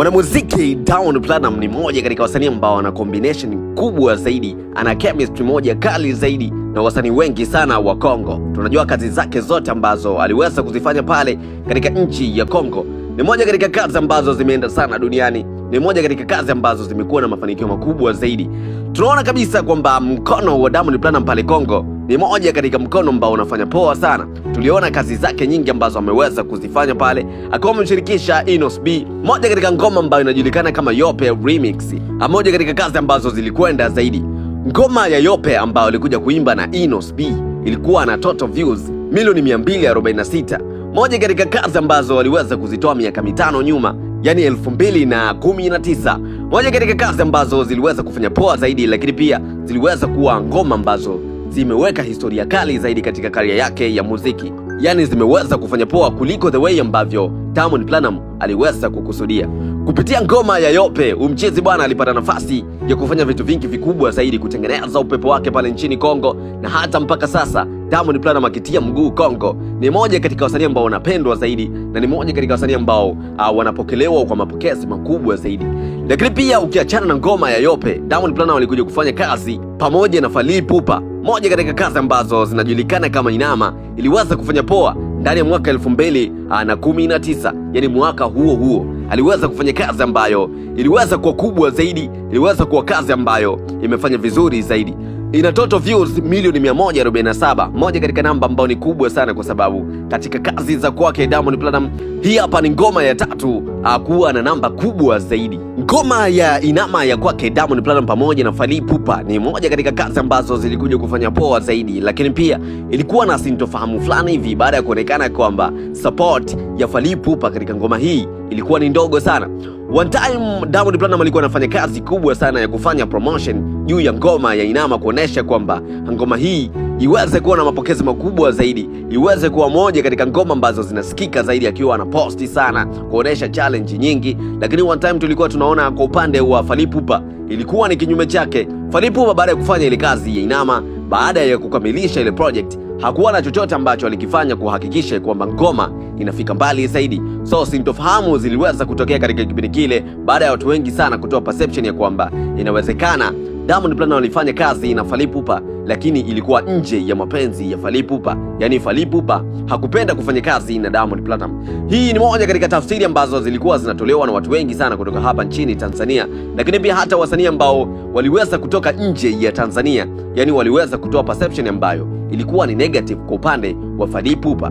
Mwanamuziki Diamond Platnumz ni mmoja katika wasanii ambao wana combination kubwa zaidi, ana chemistry moja kali zaidi na wasanii wengi sana wa Kongo. Tunajua kazi zake zote ambazo aliweza kuzifanya pale katika nchi ya Kongo. Ni moja katika kazi ambazo zimeenda sana duniani, ni moja katika kazi ambazo zimekuwa na mafanikio makubwa zaidi. Tunaona kabisa kwamba mkono wa Diamond Platnumz pale Kongo ni moja katika mkono ambao unafanya poa sana. Tuliona kazi zake nyingi ambazo ameweza kuzifanya pale, akiwa amemshirikisha Inos B, moja katika ngoma ambayo inajulikana kama Yope Remix, moja katika kazi ambazo zilikwenda zaidi. Ngoma ya Yope ambayo alikuja kuimba na Inos B ilikuwa na total views milioni 246, moja katika kazi ambazo waliweza kuzitoa miaka mitano nyuma, yani 2019, moja katika kazi ambazo ziliweza kufanya poa zaidi, lakini pia ziliweza kuwa ngoma ambazo zimeweka historia kali zaidi katika karia yake ya muziki. Yani zimeweza kufanya poa kuliko the way ambavyo Diamond Platnumz aliweza kukusudia. Kupitia ngoma ya Yope, umchezi bwana alipata nafasi ya kufanya vitu vingi vikubwa zaidi, kutengeneza upepo wake pale nchini Kongo, na hata mpaka sasa Diamond Platnumz akitia mguu Kongo, ni moja katika wasanii ambao wanapendwa zaidi, na ni moja katika wasanii ambao wanapokelewa kwa mapokezi makubwa zaidi. Lakini pia ukiachana na ngoma ya Yope, Diamond Platnumz alikuja kufanya kazi pamoja na Fally Ipupa, moja katika kazi ambazo zinajulikana kama Inama, iliweza kufanya poa ndani ya mwaka 2019, yani mwaka huo aliweza kufanya kazi ambayo iliweza kuwa kubwa zaidi, iliweza kuwa kazi ambayo imefanya vizuri zaidi. Ina total views milioni 147, moja katika namba ambayo ni kubwa sana, kwa sababu katika kazi za kwake Diamond Platnumz, hii hapa ni ngoma ya tatu kuwa na namba kubwa zaidi. Ngoma ya Inama ya kwake Diamond Platnumz pamoja na Fally Ipupa ni moja katika kazi ambazo zilikuja kufanya poa zaidi, lakini pia ilikuwa na sintofahamu fulani hivi baada ya kuonekana kwamba support ya Fally Ipupa katika ngoma hii ilikuwa ni ndogo sana. One time Diamond Platnumz alikuwa anafanya kazi kubwa sana ya kufanya promotion juu ya ngoma ya Inama, kuonesha kwamba ngoma hii iweze kuwa na mapokezi makubwa zaidi, iweze kuwa moja katika ngoma ambazo zinasikika zaidi, akiwa anaposti sana kuonesha challenge nyingi. Lakini one time tulikuwa tunaona kwa upande wa Fally Ipupa ilikuwa ni kinyume chake. Fally Ipupa baada ya kufanya ile kazi ya Inama, baada ya kukamilisha ile project, hakuwa na chochote ambacho alikifanya kuhakikisha kwamba ngoma inafika mbali zaidi. So sintofahamu ziliweza kutokea katika kipindi kile, baada ya watu wengi sana kutoa perception ya kwamba inawezekana Diamond Platnumz alifanya kazi na Fally Ipupa, lakini ilikuwa nje ya mapenzi ya Fally Ipupa. Yani Fally Ipupa hakupenda kufanya kazi na Diamond Platnumz. Hii ni moja katika tafsiri ambazo zilikuwa zinatolewa na watu wengi sana kutoka hapa nchini Tanzania, lakini pia hata wasanii ambao waliweza kutoka nje ya Tanzania, yani waliweza kutoa perception ambayo ilikuwa ni negative kwa upande wa Fally Ipupa.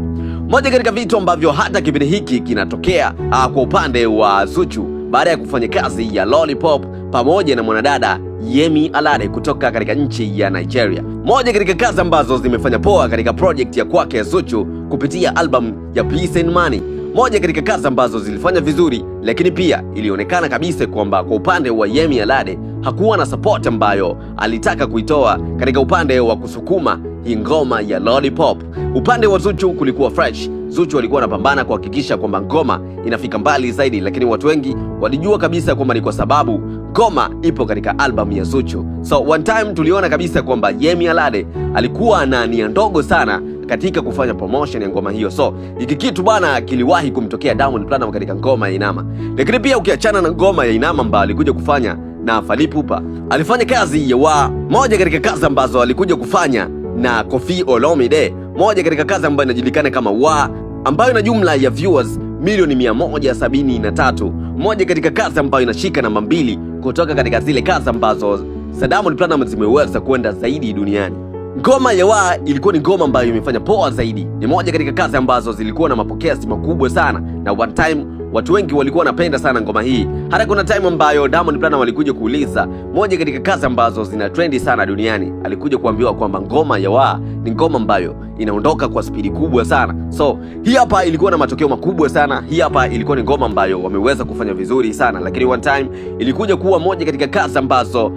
Moja katika vitu ambavyo hata kipindi hiki kinatokea kwa upande wa Zuchu, baada ya kufanya kazi ya Lollipop pamoja na mwanadada Yemi Alade kutoka katika nchi ya Nigeria, moja katika kazi ambazo zimefanya poa katika project ya kwake Zuchu kupitia album ya Peace and Money, moja katika kazi ambazo zilifanya vizuri, lakini pia ilionekana kabisa kwamba kwa upande wa Yemi Alade hakuwa na support ambayo alitaka kuitoa katika upande wa kusukuma hii ngoma ya Lollipop. Upande wa Zuchu kulikuwa fresh. Zuchu alikuwa anapambana kuhakikisha kwamba ngoma inafika mbali zaidi, lakini watu wengi walijua kabisa kwamba ni kwa sababu ngoma ipo katika album ya Zuchu. So one time tuliona kabisa kwamba Yemi Alade alikuwa na nia ndogo sana katika kufanya promotion ya ngoma hiyo. So hiki kitu bwana kiliwahi kumtokea Diamond Platnumz katika ngoma ya Inama. Lakini pia ukiachana na ngoma ya Inama ambayo alikuja kufanya na Fally Ipupa, alifanya kazi ya Wa, moja katika kazi ambazo alikuja kufanya na Koffi Olomide, moja katika kazi ambayo inajulikana kama Wa, ambayo ina jumla ya viewers milioni 173, moja katika kazi ambayo inashika namba 2 kutoka katika zile kazi ambazo Diamond Platnumz zimeweza kwenda zaidi duniani. Ngoma ya Wa ilikuwa ni ngoma ambayo imefanya poa zaidi, ni moja katika kazi ambazo zilikuwa na mapokezi makubwa sana, na one time watu wengi walikuwa wanapenda sana ngoma hii. Hata kuna time ambayo Diamond Platnumz alikuja kuuliza moja katika kazi ambazo zina trendi sana duniani, alikuja kuambiwa kwamba ngoma ya Wa ni ngoma ambayo inaondoka kwa spidi kubwa sana. So hii hapa ilikuwa na matokeo makubwa sana. Hii hapa ilikuwa ni ngoma ambayo wameweza kufanya vizuri sana, lakini one time ilikuja kuwa moja katika kazi ambazo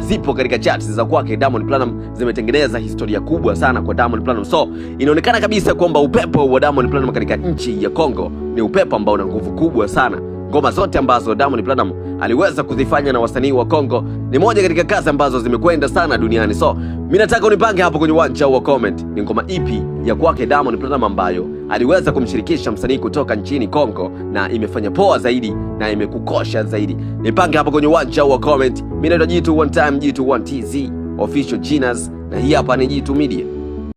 zipo katika charts za kwake Diamond Platnumz, zimetengeneza historia kubwa sana kwa Diamond Platnumz. So inaonekana kabisa kwamba upepo wa Diamond Platnumz katika nchi ya Kongo ni upepo ambao una nguvu kubwa sana. Ngoma zote ambazo Diamond Platnumz aliweza kuzifanya na wasanii wa Kongo ni moja katika kazi ambazo zimekwenda sana duniani. So mimi nataka unipange hapo kwenye uwanja wa comment, ni ngoma ipi ya kwake Diamond Platnumz ambayo aliweza kumshirikisha msanii kutoka nchini Kongo na imefanya poa zaidi na imekukosha zaidi? Nipange hapo kwenye uwanja wa comment. Mimi naitwa G2 One Time, G2 One TZ official Genius, na hii hapa ni G2 Media.